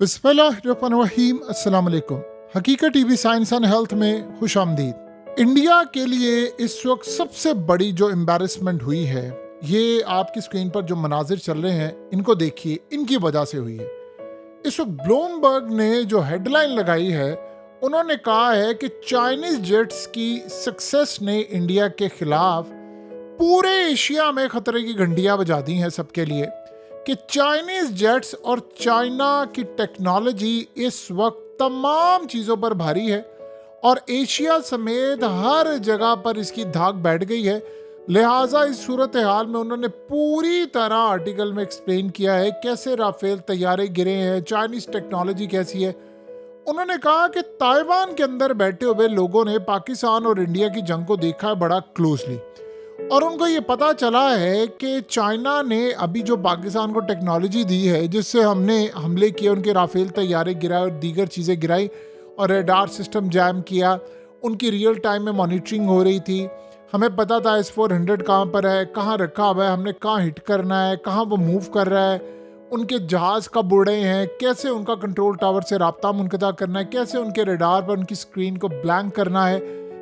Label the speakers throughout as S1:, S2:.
S1: बिस्मिल्लाहिर्रहमानिर्रहीम। अस्सलाम वालेकुम। हकीकत टीवी साइंस एंड हेल्थ में खुश आमदीद। इंडिया के लिए इस वक्त सबसे बड़ी जो एम्बैरेसमेंट हुई है, ये आपकी स्क्रीन पर जो मनाजिर चल रहे हैं इनको देखिए, इनकी वजह से हुई है। इस वक्त ब्लूमबर्ग ने जो हेडलाइन लगाई है, उन्होंने कहा है कि चाइनीज जेट्स की सक्सेस ने इंडिया के खिलाफ पूरे एशिया में खतरे की घंटियां बजा दी हैं सबके लिए, कि चाइनीज जेट्स और चाइना की टेक्नोलॉजी इस वक्त तमाम चीज़ों पर भारी है और एशिया समेत हर जगह पर इसकी धाक बैठ गई है। लिहाजा इस सूरत हाल में उन्होंने पूरी तरह आर्टिकल में एक्सप्लेन किया है कैसे राफेल तैयारे गिरे हैं, चाइनीज टेक्नोलॉजी कैसी है। उन्होंने कहा कि ताइवान के अंदर बैठे हुए लोगों ने पाकिस्तान और इंडिया की जंग को देखा है बड़ा क्लोजली, और उनको ये पता चला है कि चाइना ने अभी जो पाकिस्तान को टेक्नोलॉजी दी है जिससे हमने हमले किए, उनके राफेल तैयारे गिराए और दीगर चीज़ें गिराई और रेडार सिस्टम जैम किया, उनकी रियल टाइम में मॉनिटरिंग हो रही थी। हमें पता था S-400 कहाँ पर है, कहाँ रखा हुआ है, हमने कहाँ हिट करना है, कहाँ वो मूव कर रहा है, उनके जहाज़ कब उड़े हैं, कैसे उनका कंट्रोल टावर से राब्ता मुनक़ता करना है, कैसे उनके रेडार पर उनकी स्क्रीन को ब्लैंक करना है,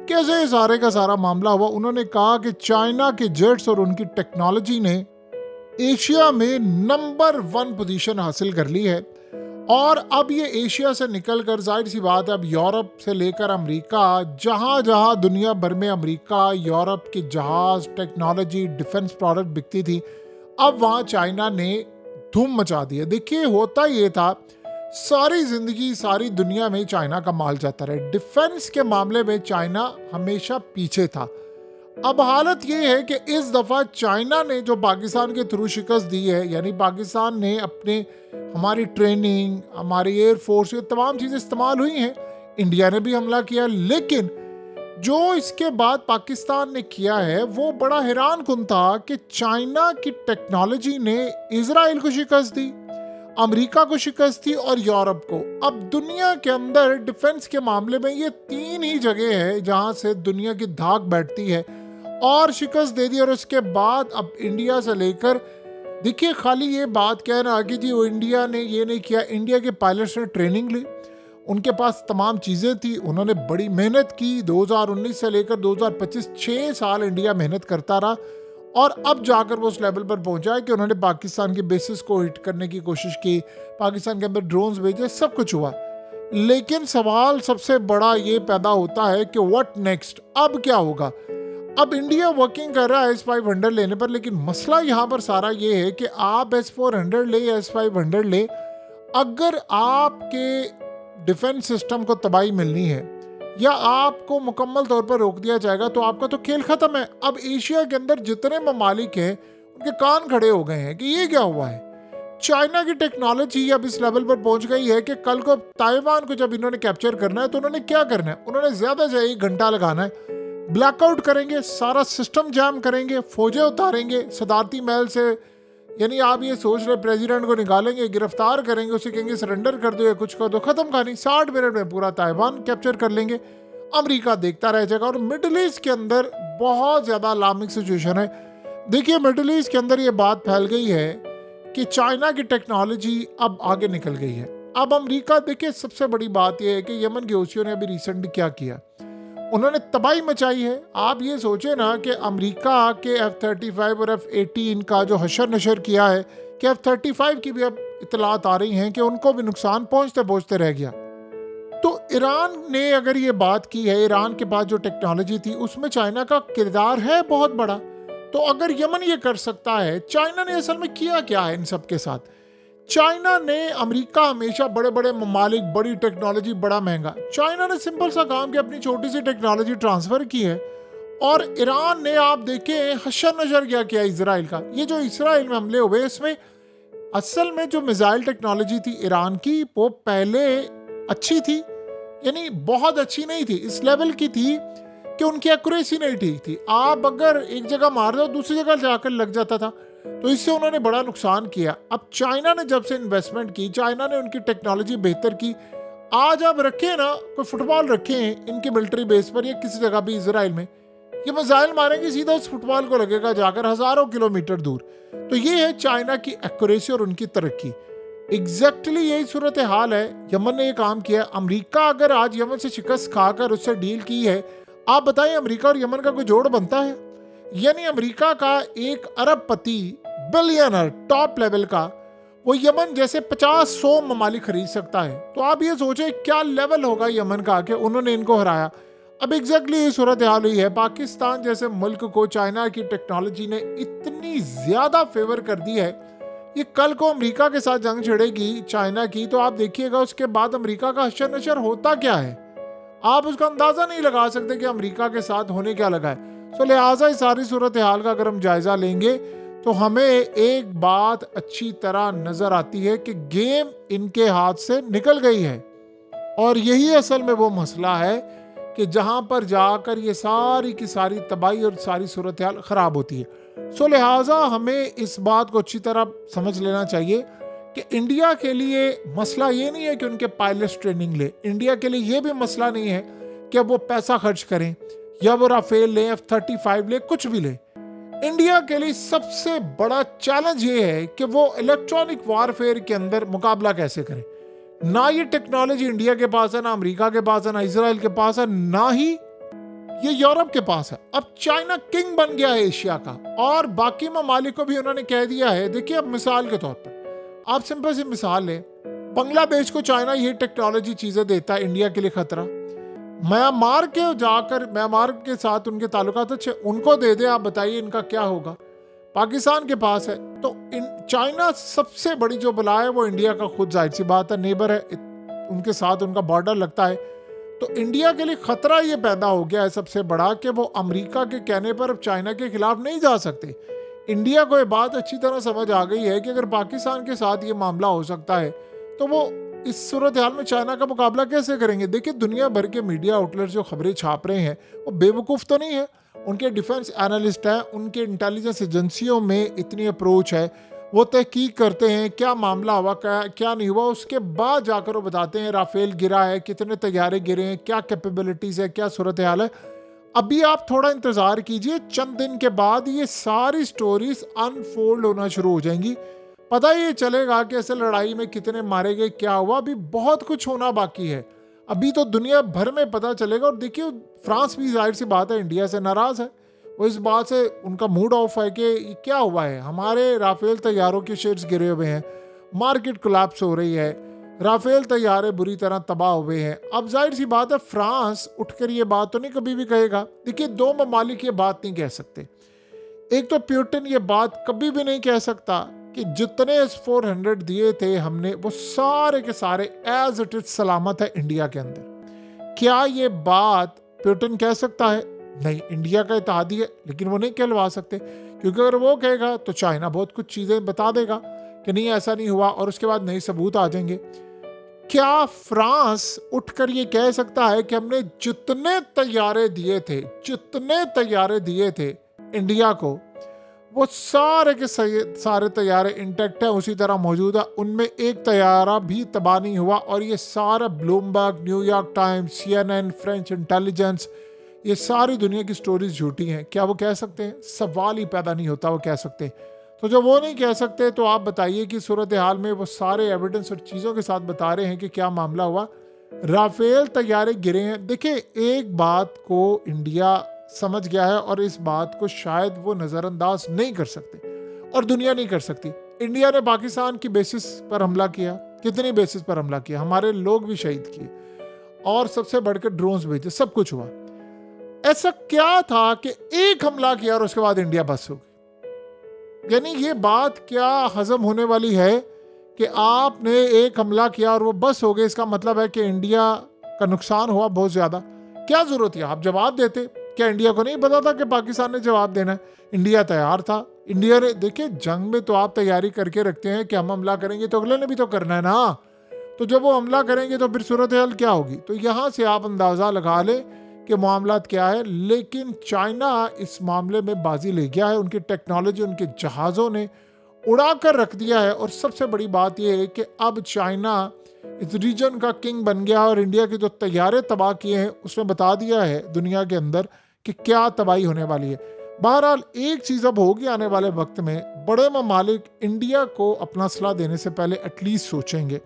S1: कैसे सारे का सारा मामला हुआ। उन्होंने कहा कि चाइना के जेट्स और उनकी टेक्नोलॉजी ने एशिया में नंबर 1 पोजीशन हासिल कर ली है और अब ये एशिया से निकलकर जाहिर सी बात है अब यूरोप से लेकर अमेरिका, जहां जहां दुनिया भर में अमेरिका यूरोप के जहाज, टेक्नोलॉजी, डिफेंस प्रोडक्ट बिकती थी, अब वहां चाइना ने धूम मचा दी है। देखिए, होता ये था, सारी जिंदगी सारी दुनिया में चाइना का माल जाता रहा। डिफेंस के मामले में चाइना हमेशा पीछे था। अब हालत ये है कि इस दफा चाइना ने जो पाकिस्तान के थ्रू शिकस्त दी है, यानी पाकिस्तान ने अपने हमारी ट्रेनिंग, हमारी एयरफोर्स, ये तमाम चीज़ें इस्तेमाल हुई हैं। इंडिया ने भी हमला किया, लेकिन जो इसके बाद पाकिस्तान ने किया है वो बड़ा हैरान कुन था कि चाइना की टेक्नोलॉजी ने इजराइल को शिकस्त दी, अमेरिका को शिकस्त दी और यूरोप को। अब दुनिया के अंदर डिफेंस के मामले में ये 3 ही जगह है जहां से दुनिया की धाक बैठती है और शिकस्त दे दी। और उसके बाद अब इंडिया से लेकर, देखिए, खाली ये बात कहना कि जी वो इंडिया ने ये नहीं किया, इंडिया के पायलट्स ने ट्रेनिंग ली, उनके पास तमाम चीज़ें थी, उन्होंने बड़ी मेहनत की। 2019 से लेकर 2025 6 साल इंडिया मेहनत करता रहा और अब जाकर वो उस लेवल पर पहुंचा है कि उन्होंने पाकिस्तान के बेसिस को हिट करने की कोशिश की, पाकिस्तान के अंदर ड्रोन्स भेजे, सब कुछ हुआ। लेकिन सवाल सबसे बड़ा ये पैदा होता है कि व्हाट नेक्स्ट, अब क्या होगा। अब इंडिया वर्किंग कर रहा है S-500 लेने पर, लेकिन मसला यहाँ पर सारा ये है कि आप S-400 ले या S-500 ले, अगर आपके डिफेंस सिस्टम को तबाही मिलनी है या आपको मुकम्मल तौर पर रोक दिया जाएगा तो आपका तो खेल खत्म है। अब एशिया के अंदर जितने ममालिक हैं उनके कान खड़े हो गए हैं कि ये क्या हुआ है। चाइना की टेक्नोलॉजी अब इस लेवल पर पहुंच गई है कि कल को ताइवान को जब इन्होंने कैप्चर करना है तो उन्होंने क्या करना है, उन्होंने ज़्यादा से 1 घंटा लगाना है, ब्लैकआउट करेंगे, सारा सिस्टम जैम करेंगे, फौजें उतारेंगे सदारती महल से। यानी आप ये सोच रहे प्रेसिडेंट को निकालेंगे, गिरफ्तार करेंगे, उसे कहेंगे सरेंडर कर दो या कुछ कर दो, खत्म कहानी। 60 मिनट में पूरा ताइवान कैप्चर कर लेंगे, अमेरिका देखता रह जाएगा। और मिडिल ईस्ट के अंदर बहुत ज़्यादा अलार्मिंग सिचुएशन है। देखिए, मिडिल ईस्ट के अंदर ये बात फैल गई है कि चाइना की टेक्नोलॉजी अब आगे निकल गई है। अब अमेरिका, देखिए, सबसे बड़ी बात यह है कि यमन के हूथियों ने अभी रिसेंटली क्या किया, उन्होंने तबाही मचाई है। आप ये सोचे ना कि अमेरिका के F-35 और F-18 का जो हशर नशर किया है कि F-35 की भी अब इतलात आ रही हैं कि उनको भी नुकसान पहुंचते पहुंचते रह गया। तो ईरान ने अगर ये बात की है, ईरान के पास जो टेक्नोलॉजी थी उसमें चाइना का किरदार है बहुत बड़ा। तो अगर यमन ये कर सकता है, चाइना ने असल में किया क्या है इन सब के साथ। चाइना ने, अमेरिका हमेशा बड़े बड़े ममालिक, बड़ी टेक्नोलॉजी, बड़ा महंगा, चाइना ने सिंपल सा काम किया, अपनी छोटी सी टेक्नोलॉजी ट्रांसफ़र की है। और ईरान ने, आप देखें, हशर नशर क्या किया इजराइल का। ये जो इसराइल में हमले हुए, इसमें असल में जो मिसाइल टेक्नोलॉजी थी ईरान की, वो पहले अच्छी थी, यानी बहुत अच्छी नहीं थी, इस लेवल की थी कि उनकी एक्यूरेसी नहीं ठीक थी। आप अगर एक जगह मार दो दूसरी जगह जाकर लग जाता था, तो इससे उन्होंने बड़ा नुकसान किया। अब चाइना ने जब से इन्वेस्टमेंट की, चाइना ने उनकी टेक्नोलॉजी बेहतर की। आज आप रखें ना, कोई फुटबॉल रखें इनके मिलिट्री बेस पर या किसी जगह भी इजराइल में, ये मिसाइल मारेंगे सीधा उस फुटबॉल को लगेगा जाकर हज़ारों किलोमीटर दूर। तो ये है चाइना की एक्यूरेसी और उनकी तरक्की। एग्जैक्टली यही सूरत हाल है। यमन ने ये काम किया। अमेरिका अगर आज यमन से शिकस्त खाकर उससे डील की है, आप बताइए अमेरिका और यमन का कोई जोड़ बनता है? यानी अमेरिका का एक अरबपति, बिलियनर, टॉप लेवल का, वो यमन जैसे 50-100 ममालिक खरीद सकता है। तो आप ये सोचें क्या लेवल होगा यमन का कि उन्होंने इनको हराया। अब एग्जैक्टली ये सूरत हाल हुई है। पाकिस्तान जैसे मुल्क को चाइना की टेक्नोलॉजी ने इतनी ज्यादा फेवर कर दी है, ये कल को अमेरिका के साथ जंग छिड़ेगी चाइना की, तो आप देखिएगा उसके बाद अमेरिका का हशर नशर होता क्या है। आप उसका अंदाजा नहीं लगा सकते कि अमेरिका के साथ होने क्या लगा है। तो लिहाजा इस सारी सूरत हाल का अगर हम जायजा लेंगे तो हमें एक बात अच्छी तरह नजर आती है कि गेम इनके हाथ से निकल गई है। और यही असल में वो मसला है कि जहां पर जाकर ये सारी की सारी तबाही और सारी सूरत हाल खराब होती है। सो लिहाजा हमें इस बात को अच्छी तरह समझ लेना चाहिए कि इंडिया के लिए मसला ये नहीं है कि उनके पायलट्स ट्रेनिंग ले। इंडिया के लिए ये भी मसला नहीं है कि वो पैसा खर्च करें या वो राफेल ले, F-35 ले, कुछ भी ले। इंडिया के लिए सबसे बड़ा चैलेंज ये है कि वो इलेक्ट्रॉनिक वारफेयर के अंदर मुकाबला कैसे करें। ना ये टेक्नोलॉजी इंडिया के पास है, ना अमेरिका के पास है, ना इजराइल के पास है, ना ही ये यूरोप के पास है। अब चाइना किंग बन गया है एशिया का, और बाकी ममालिक को भी उन्होंने कह दिया है। देखिए अब मिसाल के तौर पर आप सिंपल सी मिसाल लें, बांग्लादेश को चाइना ये टेक्नोलॉजी चीजें देता है, इंडिया के लिए खतरा। म्यांमार के जाकर म्यांमार के साथ उनके ताल्लुकात अच्छे, उनको दे दे, आप बताइए इनका क्या होगा। पाकिस्तान के पास है। तो चाइना सबसे बड़ी जो बला है वो इंडिया का खुद, जाहिर सी बात है, नेबर है, उनके साथ उनका बॉर्डर लगता है। तो इंडिया के लिए खतरा ये पैदा हो गया है सबसे बड़ा कि वो अमेरिका के कहने पर अब चाइना के खिलाफ नहीं जा सकते। इंडिया को ये बात अच्छी तरह समझ आ गई है कि अगर पाकिस्तान के साथ ये मामला हो सकता है तो वो इस सूरत हाल में चाइना का मुकाबला कैसे करेंगे। देखिए दुनिया भर के मीडिया आउटलेट जो खबरें छाप रहे हैं वो बेवकूफ़ तो नहीं है, उनके डिफेंस एनालिस्ट हैं, उनके इंटेलिजेंस एजेंसियों में इतनी अप्रोच है, वो तहकीक करते हैं क्या मामला हुआ, क्या नहीं हुआ, उसके बाद जाकर वो बताते हैं राफेल गिरा है, कितने तैयारे गिरे हैं, क्या कैपेबिलिटीज़ है, क्या सूरत हाल है। अभी आप थोड़ा इंतज़ार कीजिए, चंद दिन के बाद ये सारी स्टोरीज अनफोल्ड होना शुरू हो जाएंगी। पता ही चलेगा कि ऐसे लड़ाई में कितने मारे गए, क्या हुआ। अभी बहुत कुछ होना बाकी है, अभी तो दुनिया भर में पता चलेगा। और देखिए फ्रांस भी जाहिर सी बात है इंडिया से नाराज़ है, वो इस बात से उनका मूड ऑफ है कि क्या हुआ है, हमारे राफेल तैयारों के शेयर्स गिरे हुए हैं, मार्केट कोलैप्स हो रही है, राफेल तैयारे बुरी तरह तबाह हुए हैं। अब जाहिर सी बात है फ्रांस उठकर ये बात तो नहीं कभी भी कहेगा। देखिए दो ममालिक ये बात नहीं कह सकते। एक तो पुतिन ये बात कभी भी नहीं कह सकता कि जितने S-400 दिए थे हमने वो सारे के सारे एज इट इज सलामत है इंडिया के अंदर। क्या ये बात पुतिन कह सकता है? नहीं, इंडिया का इत्तेहादी है, लेकिन वो नहीं कहलवा सकते, क्योंकि अगर वो कहेगा तो चाइना बहुत कुछ चीजें बता देगा कि नहीं ऐसा नहीं हुआ, और उसके बाद नए सबूत आ जाएंगे। क्या फ्रांस उठकर ये कह सकता है कि हमने जितने तैयारे दिए थे इंडिया को, वो सारे के सारे तैयारे इंटैक्ट है, उसी तरह मौजूद है, उनमें एक तैयारा भी तबाह नहीं हुआ। और ये सारा Bloomberg, New York times, CNN, French intelligence, ये सारी दुनिया की स्टोरीज झूठी हैं। क्या वो कह सकते हैं? सवाल ही पैदा नहीं होता वो कह सकते हैं। तो जब वो नहीं कह सकते तो आप बताइए कि सूरत हाल में वो सारे एविडेंस और चीज़ों के साथ बता रहे हैं कि क्या मामला हुआ। राफेल तैयारे गिरे हैं। देखिए एक बात को इंडिया समझ गया है और इस बात को शायद वो नज़रअंदाज नहीं कर सकते और दुनिया नहीं कर सकती। इंडिया ने पाकिस्तान की बेसिस पर हमला किया, कितनी बेसिस पर हमला किया, हमारे लोग भी शहीद किए और सबसे बढ़कर ड्रोन्स भेजे, सब कुछ हुआ। ऐसा क्या था कि एक हमला किया और उसके बाद इंडिया बस हो गई? यानी ये बात क्या हजम होने वाली है कि आपने एक हमला किया और वो बस हो गए? इसका मतलब है कि इंडिया का नुकसान हुआ बहुत ज़्यादा। क्या ज़रूरत है आप जवाब देते? क्या इंडिया को नहीं पता था कि पाकिस्तान ने जवाब देना है? इंडिया तैयार था। इंडिया ने, देखिए जंग में तो आप तैयारी करके रखते हैं कि हम हमला करेंगे तो अगले ने भी तो करना है ना। तो जब वो हमला करेंगे तो फिर सूरत हाल क्या होगी? तो यहाँ से आप अंदाज़ा लगा लें कि मामला क्या है। लेकिन चाइना इस मामले में बाजी ले गया है, उनकी टेक्नोलॉजी, उनके जहाज़ों ने उड़ा कर रख दिया है। और सबसे बड़ी बात यह है कि अब चाइना इस रीजन का किंग बन गया और इंडिया के जो तैयारे तबाह किए हैं उसने बता दिया है दुनिया के अंदर कि क्या तबाही होने वाली है। बहरहाल एक चीज़ अब होगी आने वाले वक्त में, बड़े ममालिक इंडिया को अपना असला देने से पहले एटलीस्ट सोचेंगे।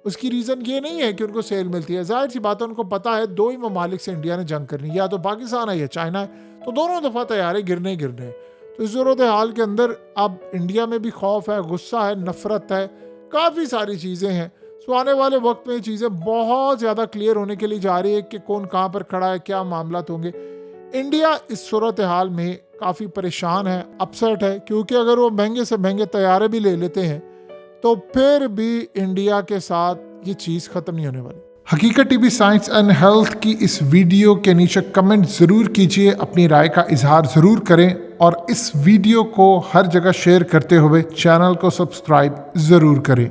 S1: उसकी रीज़न ये नहीं है कि उनको सेल मिलती है, जाहिर सी बात है उनको पता है दो ही ममालिक से इंडिया ने जंग करनी, या तो पाकिस्तान है या चाइना है, तो दोनों दफ़ा तैयार है गिरने गिरने। तो इस सूरत हाल के अंदर अब इंडिया में भी खौफ है, गुस्सा है, नफ़रत है, काफ़ी सारी चीज़ें हैं। सो आने वाले वक्त में चीज़ें बहुत ज़्यादा क्लियर होने के लिए जा रही है कि कौन कहाँ पर खड़ा है, क्या मामला होंगे। इंडिया इस सूरत हाल में काफ़ी परेशान है, अपसेट है, क्योंकि अगर वो महंगे से महंगे तैयारे भी ले लेते हैं तो फिर भी इंडिया के साथ ये चीज़ ख़त्म नहीं होने वाली। हकीकत टीवी साइंस एंड हेल्थ की इस वीडियो के नीचे कमेंट ज़रूर कीजिए, अपनी राय का इजहार ज़रूर करें और इस वीडियो को हर जगह शेयर करते हुए चैनल को सब्सक्राइब ज़रूर करें।